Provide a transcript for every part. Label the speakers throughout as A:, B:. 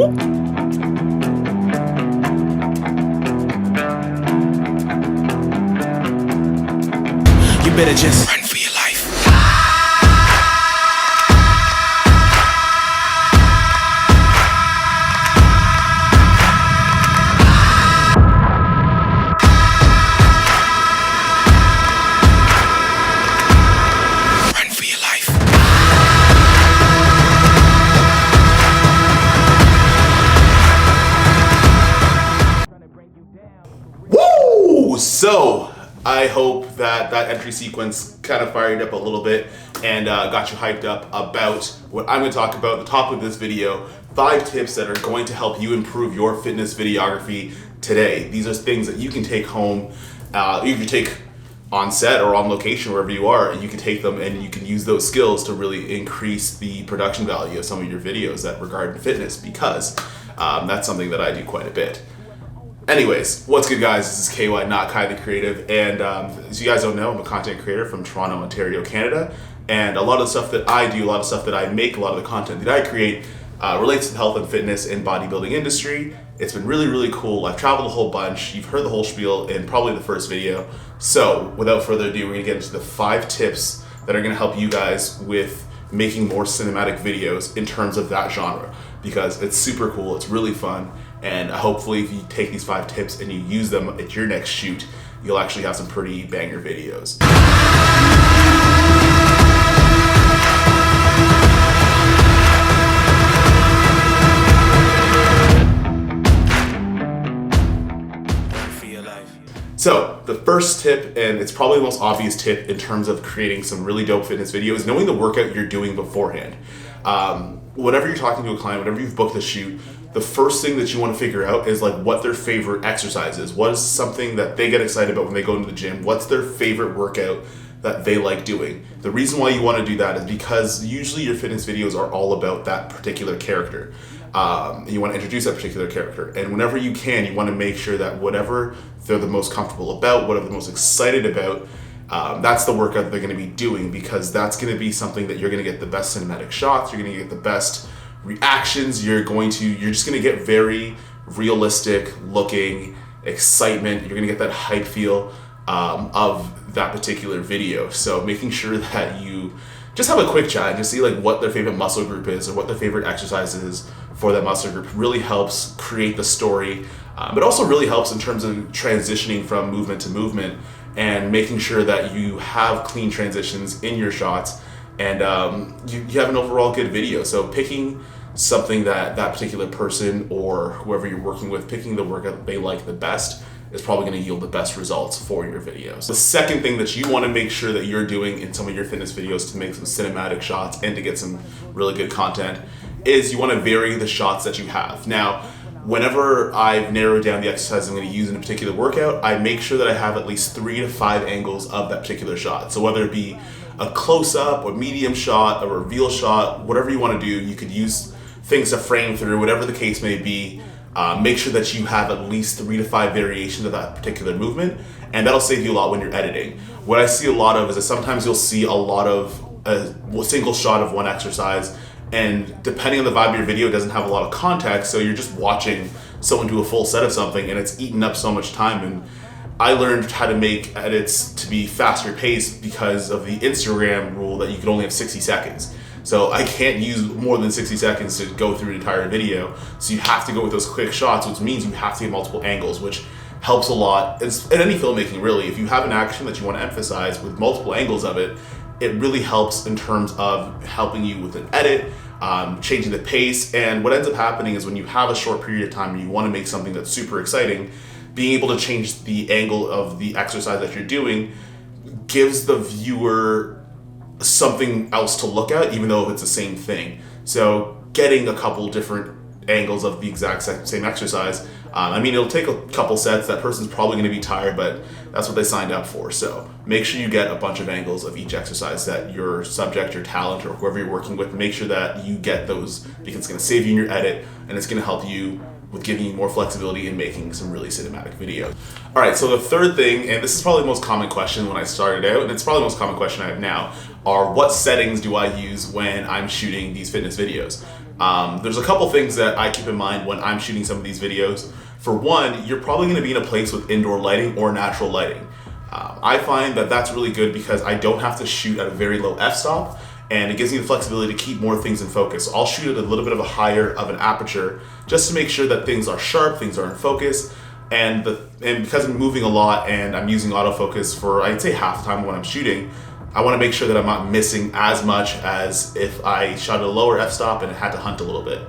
A: You better just run for your life. Run for your life.
B: Woo! So, I hope that entry sequence kind of fired up a little bit and got you hyped up about what I'm going to talk about. The topic of this video, 5 tips that are going to help you improve your fitness videography today. These are things that you can take home, you can take on set or on location, wherever you are, and you can take them and you can use those skills to really increase the production value of some of your videos that regard fitness, because that's something that I do quite a bit. Anyways, what's good, guys? This is KY, not Kai the Creative, and as you guys don't know, I'm a content creator from Toronto, Ontario, Canada, and a lot of the stuff that I do, a lot of stuff that I make, a lot of the content that I create relates to the health and fitness and bodybuilding industry. It's been really, really cool. I've traveled a whole bunch. You've heard the whole spiel in probably the first video. So, without further ado, we're gonna get into the 5 tips that are gonna help you guys with making more cinematic videos in terms of that genre, because it's super cool, it's really fun, and hopefully if you take these 5 tips and you use them at your next shoot, you'll actually have some pretty banger videos. So the first tip, and it's probably the most obvious tip in terms of creating some really dope fitness videos, is knowing the workout you're doing beforehand. Whenever you're talking to a client, whenever you've booked a shoot, the first thing that you want to figure out is like what their favorite exercise is. What is something that they get excited about when they go into the gym? What's their favorite workout that they like doing? The reason why you want to do that is because usually your fitness videos are all about that particular character. You want to introduce that particular character, and whenever you can, you want to make sure that whatever they're the most comfortable about, whatever they're most excited about, that's the workout they're going to be doing, because that's going to be something that you're going to get the best cinematic shots, you're going to get the best reactions, you're just going to get very realistic looking excitement, you're going to get that hype feel of that particular video. So making sure that you just have a quick chat and just see like what their favorite muscle group is or what their favorite exercise is for that muscle group really helps create the story, but also really helps in terms of transitioning from movement to movement and making sure that you have clean transitions in your shots, and you have an overall good video. So picking something that particular person or whoever you're working with, picking the workout they like the best is probably going to yield the best results for your videos. The second thing that you want to make sure that you're doing in some of your fitness videos to make some cinematic shots and to get some really good content is you want to vary the shots that you have. Now, whenever I've narrowed down the exercise I'm going to use in a particular workout, I make sure that I have at least 3 to 5 angles of that particular shot. So whether it be a close-up, a medium shot, a reveal shot, whatever you want to do, you could use things to frame through, whatever the case may be. Make sure that you have at least 3 to 5 variations of that particular movement, and that'll save you a lot when you're editing. What I see a lot of is that sometimes you'll see a lot of a single shot of one exercise, and depending on the vibe of your video, it doesn't have a lot of context, so you're just watching someone do a full set of something and it's eaten up so much time. And I learned how to make edits to be faster paced because of the Instagram rule that you can only have 60 seconds. So I can't use more than 60 seconds to go through an entire video. So you have to go with those quick shots, which means you have to get multiple angles, which helps a lot. It's, in any filmmaking, really, if you have an action that you want to emphasize with multiple angles of it, it really helps in terms of helping you with an edit, changing the pace. And what ends up happening is when you have a short period of time and you want to make something that's super exciting, being able to change the angle of the exercise that you're doing gives the viewer something else to look at, even though it's the same thing. So getting a couple different angles of the exact same exercise, I mean, it'll take a couple sets. That person's probably going to be tired, but that's what they signed up for. So make sure you get a bunch of angles of each exercise that your subject, your talent, or whoever you're working with, make sure that you get those, because it's going to save you in your edit and it's going to help you with giving you more flexibility in making some really cinematic videos. All right, so the third thing, and this is probably the most common question when I started out, and it's probably the most common question I have now, are what settings do I use when I'm shooting these fitness videos? There's a couple things that I keep in mind when I'm shooting some of these videos. For one, you're probably going to be in a place with indoor lighting or natural lighting. I find that that's really good because I don't have to shoot at a very low f-stop, and it gives me the flexibility to keep more things in focus. So I'll shoot at a little bit of a higher of an aperture just to make sure that things are sharp, things are in focus, and because I'm moving a lot and I'm using autofocus for, I'd say, half the time when I'm shooting, I want to make sure that I'm not missing as much as if I shot at a lower f-stop and had to hunt a little bit.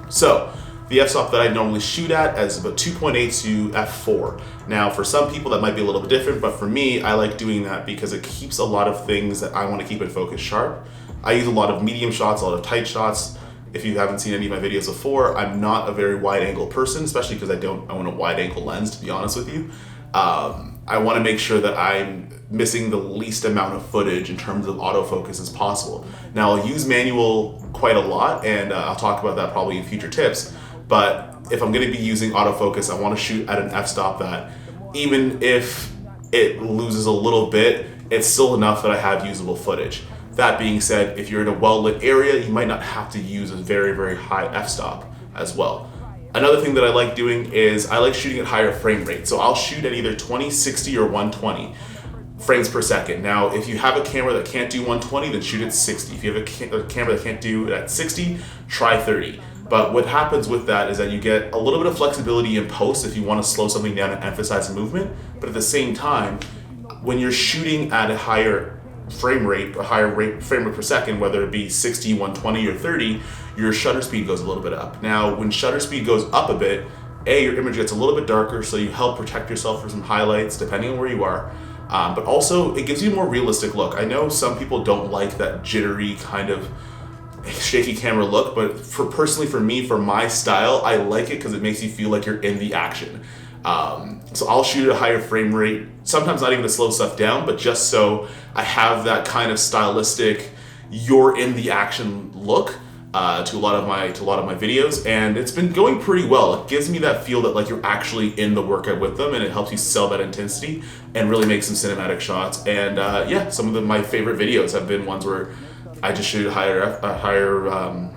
B: So the f-stop that I normally shoot at is about 2.8 to f4. Now, for some people that might be a little bit different, but for me, I like doing that because it keeps a lot of things that I want to keep in focus sharp. I use a lot of medium shots, a lot of tight shots. If you haven't seen any of my videos before, I'm not a very wide angle person, especially because I own a wide angle lens, to be honest with you. I want to make sure that I'm missing the least amount of footage in terms of autofocus as possible. Now, I'll use manual quite a lot, and I'll talk about that probably in future tips. But if I'm going to be using autofocus, I want to shoot at an f-stop that, even if it loses a little bit, it's still enough that I have usable footage. That being said, if you're in a well-lit area, you might not have to use a very, very high f-stop as well. Another thing that I like doing is I like shooting at higher frame rate. So I'll shoot at either 20, 60, or 120 frames per second. Now, if you have a camera that can't do 120, then shoot at 60. If you have a camera that can't do it at 60, try 30. But what happens with that is that you get a little bit of flexibility in post if you want to slow something down and emphasize movement. But at the same time, when you're shooting at a higher frame rate, frame rate per second, whether it be 60, 120, or 30, your shutter speed goes a little bit up. Now, when shutter speed goes up a bit, your image gets a little bit darker, so you help protect yourself from some highlights, depending on where you are. But also, it gives you a more realistic look. I know some people don't like that jittery kind of shaky camera look, but personally for me, for my style, I like it because it makes you feel like you're in the action. So I'll shoot at a higher frame rate, sometimes not even to slow stuff down, but just so I have that kind of stylistic, you're in the action look to a lot of my videos, and it's been going pretty well. It gives me that feel that like you're actually in the workout with them, and it helps you sell that intensity and really make some cinematic shots. And yeah, some of my favorite videos have been ones where I just shoot a higher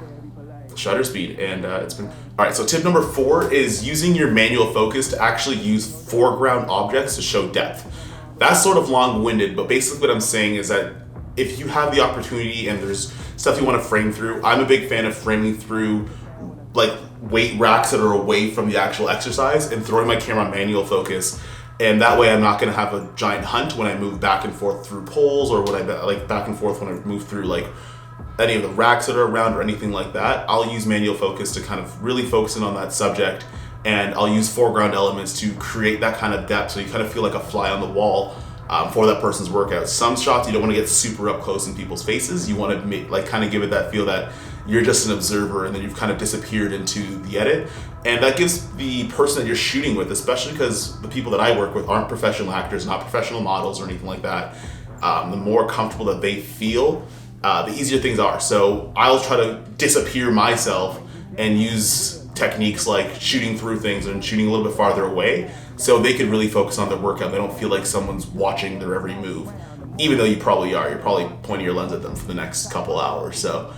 B: shutter speed, and it's been all right. So tip number 4 is using your manual focus to actually use foreground objects to show depth. That's sort of long-winded, but basically what I'm saying is that if you have the opportunity and there's stuff you want to frame through, I'm a big fan of framing through like weight racks that are away from the actual exercise and throwing my camera on manual focus. And that way I'm not going to have a giant hunt when I move back and forth through poles, or when I like back and forth when I move through like any of the racks that are around or anything like that. I'll use manual focus to kind of really focus in on that subject, and I'll use foreground elements to create that kind of depth so you kind of feel like a fly on the wall for that person's workout. Some shots you don't want to get super up close in people's faces. You want to kind of give it that feel that you're just an observer and then you've kind of disappeared into the edit. And that gives the person that you're shooting with, especially because the people that I work with aren't professional actors, not professional models or anything like that, the more comfortable that they feel, the easier things are. So I'll try to disappear myself and use techniques like shooting through things and shooting a little bit farther away so they can really focus on their workout. They don't feel like someone's watching their every move, even though you probably are. You're probably pointing your lens at them for the next couple hours. So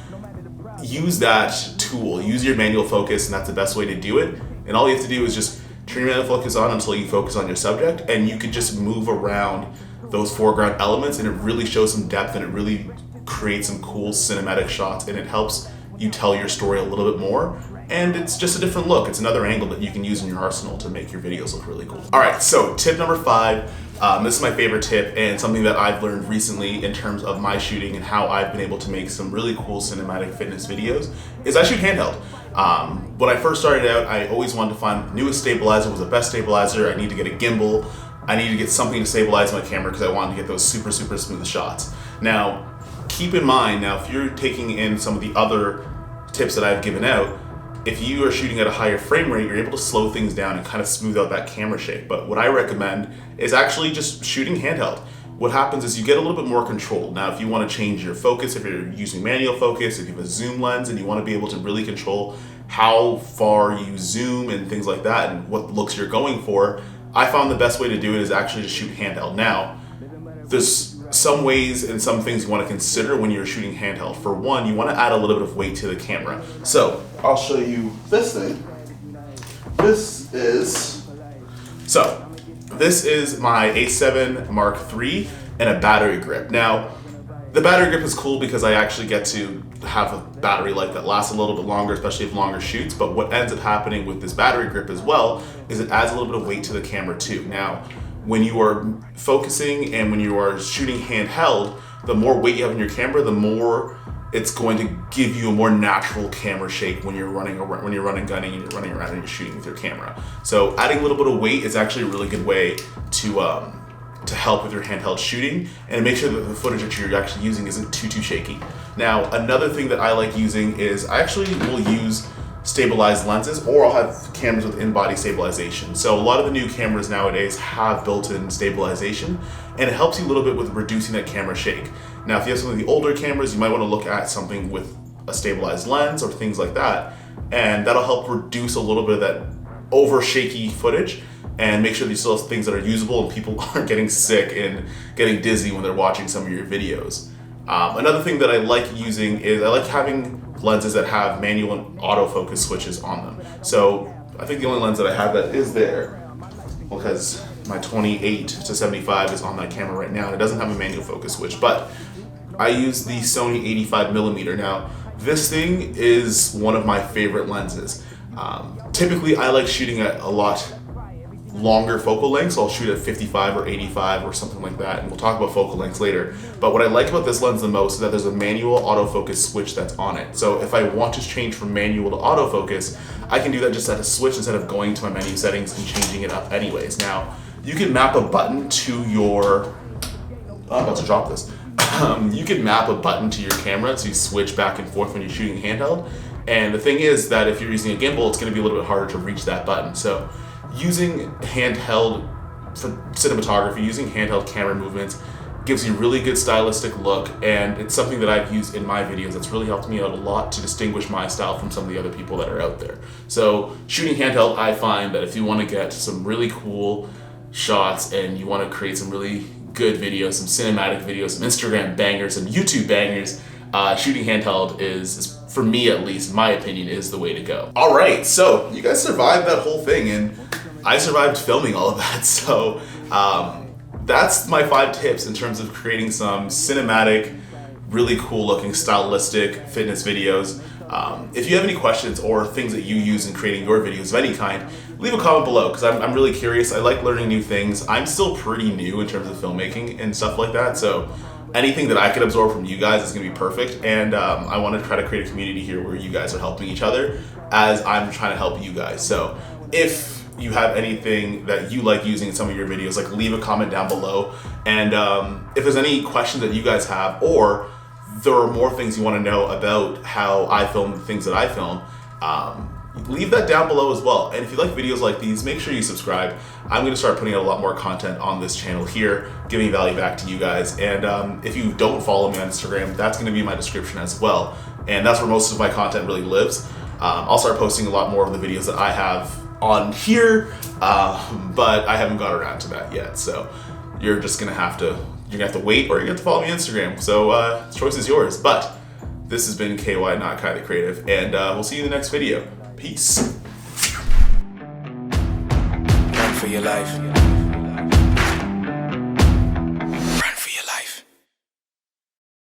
B: use that tool, use your manual focus, and that's the best way to do it. And all you have to do is just turn your manual focus on until you focus on your subject, and you can just move around those foreground elements, and it really shows some depth, and it really creates some cool cinematic shots, and it helps you tell your story a little bit more. And it's just a different look. It's another angle that you can use in your arsenal to make your videos look really cool. All right, so tip number 5. This is my favorite tip and something that I've learned recently in terms of my shooting and how I've been able to make some really cool cinematic fitness videos is I shoot handheld. When I first started out, I always wanted to find the newest stabilizer was the best stabilizer. I need to get a gimbal. I need to get something to stabilize my camera because I wanted to get those super, super smooth shots. Now, keep in mind, if you're taking in some of the other tips that I've given out, if you are shooting at a higher frame rate, you're able to slow things down and kind of smooth out that camera shape. But what I recommend is actually just shooting handheld. What happens is you get a little bit more control. Now, if you want to change your focus, if you're using manual focus, if you have a zoom lens and you want to be able to really control how far you zoom and things like that and what looks you're going for, I found the best way to do it is actually to shoot handheld. Now, there's some ways and some things you want to consider when you're shooting handheld. For one, you want to add a little bit of weight to the camera. So I'll show you this thing. This is my A7 Mark III and a battery grip. Now, the battery grip is cool because I actually get to have a battery life that lasts a little bit longer, especially if longer shoots. But what ends up happening with this battery grip as well is it adds a little bit of weight to the camera too. Now, when you are focusing and when you are shooting handheld, the more weight you have in your camera, the more it's going to give you a more natural camera shake when you're running around, when you're running gunning and you're running around and you're shooting with your camera. So adding a little bit of weight is actually a really good way to help with your handheld shooting and make sure that the footage that you're actually using isn't too shaky. Now, another thing that I like using is I actually will use stabilized lenses, or I'll have cameras with in-body stabilization. So a lot of the new cameras nowadays have built-in stabilization, and it helps you a little bit with reducing that camera shake. Now, if you have some of the older cameras, you might want to look at something with a stabilized lens or things like that, and that'll help reduce a little bit of that over shaky footage and make sure that you still have things that are usable and people aren't getting sick and getting dizzy when they're watching some of your videos. Another thing that I like using is I like having lenses that have manual and autofocus switches on them. So I think the only lens that I have that is there, because my 28 to 75 is on that camera right now and it doesn't have a manual focus switch, but I use the Sony 85mm. Now, this thing is one of my favorite lenses. Typically, I like shooting at a lot longer focal lengths. I'll shoot at 55 or 85 or something like that, and we'll talk about focal lengths later. But what I like about this lens the most is that there's a manual autofocus switch that's on it. So if I want to change from manual to autofocus, I can do that just at a switch instead of going to my menu settings and changing it up anyways. Now, you can map a button to your... I'm about to drop this. You can map a button to your camera to switch back and forth when you're shooting handheld. And the thing is that if you're using a gimbal, it's going to be a little bit harder to reach that button. So using handheld for cinematography, using handheld camera movements gives you a really good stylistic look, and it's something that I've used in my videos that's really helped me out a lot to distinguish my style from some of the other people that are out there. So shooting handheld, I find that if you want to get some really cool shots and you want to create some really good videos, some cinematic videos, some Instagram bangers, some YouTube bangers, shooting handheld is, for me at least, in my opinion, is the way to go. All right, so you guys survived that whole thing, and I survived filming all of that. So that's my 5 tips in terms of creating some cinematic, really cool looking, stylistic fitness videos. If you have any questions or things that you use in creating your videos of any kind, leave a comment below, because I'm really curious. I like learning new things. I'm still pretty new in terms of filmmaking and stuff like that, so anything that I could absorb from you guys is going to be perfect. And I want to try to create a community here where you guys are helping each other as I'm trying to help you guys. So if you have anything that you like using in some of your videos, like, leave a comment down below. And if there's any questions that you guys have, or there are more things you want to know about how I film the things that I film, leave that down below as well. And if you like videos like these, make sure you subscribe. I'm going to start putting out a lot more content on this channel here, giving value back to you guys. And if you don't follow me on Instagram, that's going to be in my description as well. And that's where most of my content really lives. I'll start posting a lot more of the videos that I have on here, but I haven't got around to that yet. So you're just going to have to wait, or you're going to have to follow me on Instagram. So the choice is yours. But this has been KY, not Kylie Creative, and we'll see you in the next video. Peace.
A: Run for your life.